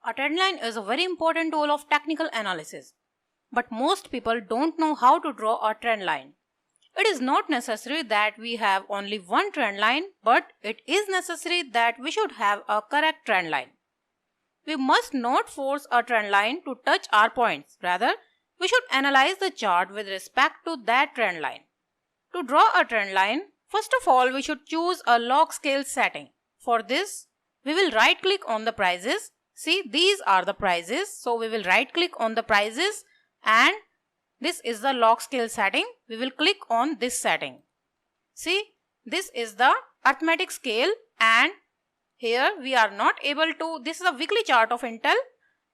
A trend line is a very important tool of technical analysis, but most people don't know how to draw a trend line. It is not necessary that we have only one trend line, but it is necessary that we should have a correct trend line. We must not force a trend line to touch our points. Rather, we should analyze the chart with respect to that trend line. To draw a trend line, first of all, we should choose a log scale setting. For this, we will right click on the prices. See, these are the prices. So we will right click on the prices and this is the log scale setting. We will click on this setting. See, this is the arithmetic scale and here we are not able to, this is a weekly chart of Intel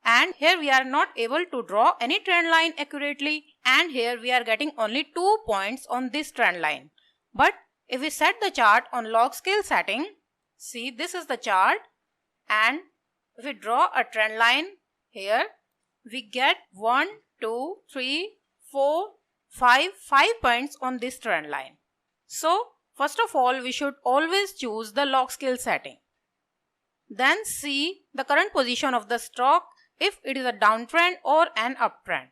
and here we are not able to draw any trend line accurately and here we are getting only 2 points on this trend line. But if we set the chart on log scale setting, see, this is the chart and if we draw a trend line here, we get 1, 2, 3, 4, 5 points on this trend line. So first of all, we should always choose the log scale setting. Then see the current position of the stock, if it is a downtrend or an uptrend.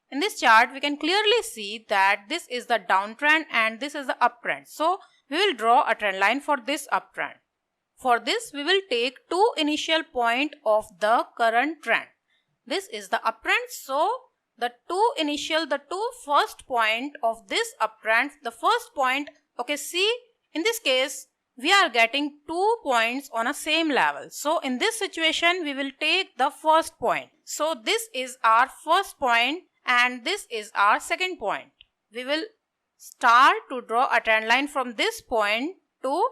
In this chart, we can clearly see that this is the downtrend and this is the uptrend. So we will draw a trend line for this uptrend. For this, we will take two initial points of the current trend. This is the uptrend. So the two first point of this uptrend, the first point, okay, see, in this case, we are getting 2 points on a same level. So in this situation, we will take the first point. So this is our first point and this is our second point. We will start to draw a trend line from this point to,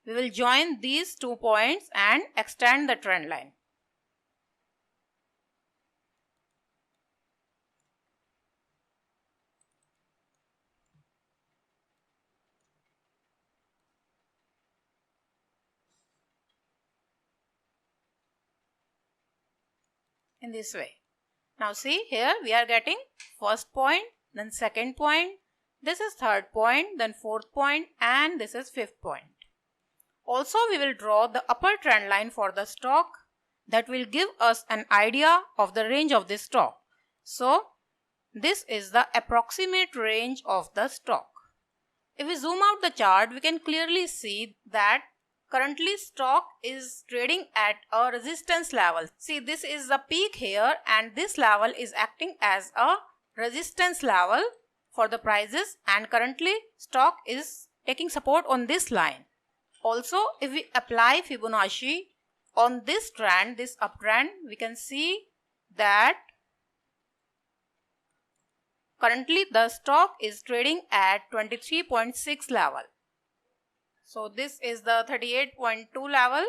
we will join these 2 points and extend the trend line. In this way. Now see, here we are getting first point, then second point, this is third point, then fourth point and this is fifth point. Also we will draw the upper trend line for the stock that will give us an idea of the range of this stock. So this is the approximate range of the stock. If we zoom out the chart, we can clearly see that currently stock is trading at a resistance level. See, this is the peak here and this level is acting as a resistance level for the prices and currently stock is taking support on this line. Also, if we apply Fibonacci on this trend, this uptrend, we can see that currently the stock is trading at 23.6 level. So this is the 38.2 level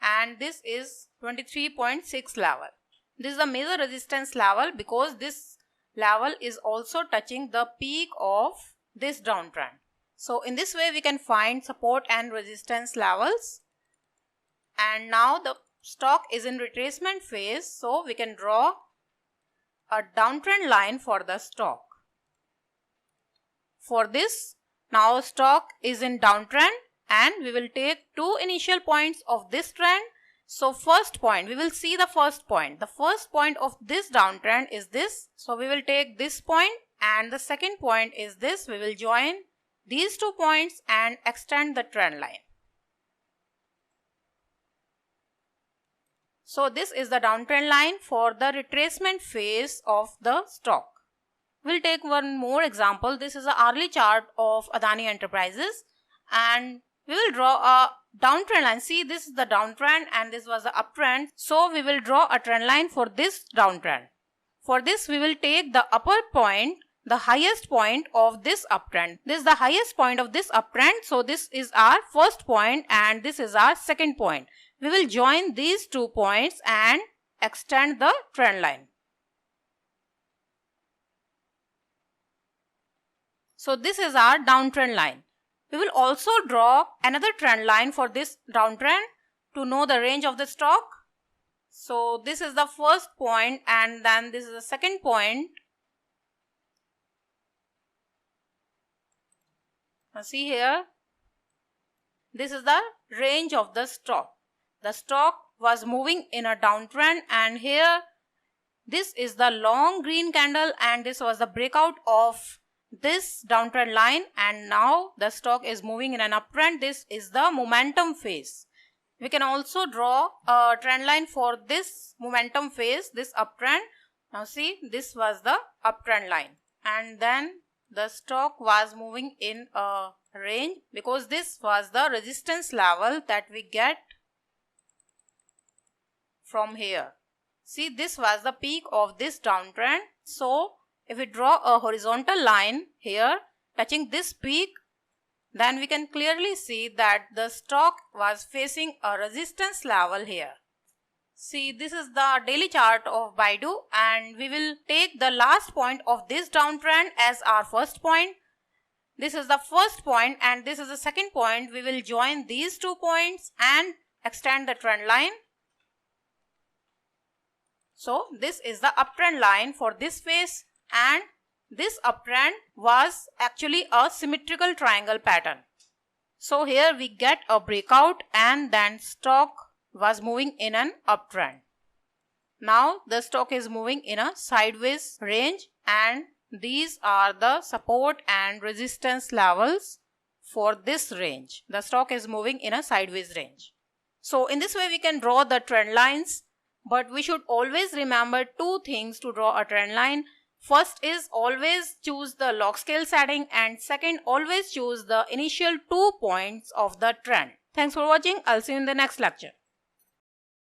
and this is 23.6 level. This is the major resistance level because this level is also touching the peak of this downtrend. So in this way we can find support and resistance levels. And now the stock is in retracement phase, so we can draw a downtrend line for the stock. For this, now stock is in downtrend and we will take two initial points of this trend. So first point, we will see the first point. The first point of this downtrend is this. So we will take this point and the second point is this. We will join these 2 points and extend the trend line. So this is the downtrend line for the retracement phase of the stock. We'll take one more example. This is an hourly chart of Adani Enterprises and we will draw a downtrend line. See, this is the downtrend and this was the uptrend. So we will draw a trend line for this downtrend. For this, we will take the upper point, the highest point of this uptrend. This is the highest point of this uptrend. So this is our first point and this is our second point. We will join these 2 points and extend the trend line. So this is our downtrend line. We will also draw another trend line for this downtrend to know the range of the stock. So this is the first point and then this is the second point. Now see here, this is the range of the stock. The stock was moving in a downtrend, and here this is the long green candle and this was the breakout of this downtrend line, and now the stock is moving in an uptrend. This is the momentum phase. We can also draw a trend line for this momentum phase, this uptrend. Now see, this was the uptrend line, and then the stock was moving in a range because this was the resistance level that we get from here. See, this was the peak of this downtrend. So if we draw a horizontal line here touching this peak, then we can clearly see that the stock was facing a resistance level here. See, this is the daily chart of Baidu, and we will take the last point of this downtrend as our first point. This is the first point and this is the second point. We will join these 2 points and extend the trend line. So this is the uptrend line for this phase, and this uptrend was actually a symmetrical triangle pattern. So here we get a breakout and then stock was moving in an uptrend. Now the stock is moving in a sideways range, and these are the support and resistance levels for this range. The stock is moving in a sideways range. So in this way we can draw the trend lines, but we should always remember 2 things to draw a trend line. First is always choose the log scale setting, and second, always choose the initial 2 points of the trend. Thanks for watching. I'll see you in the next lecture.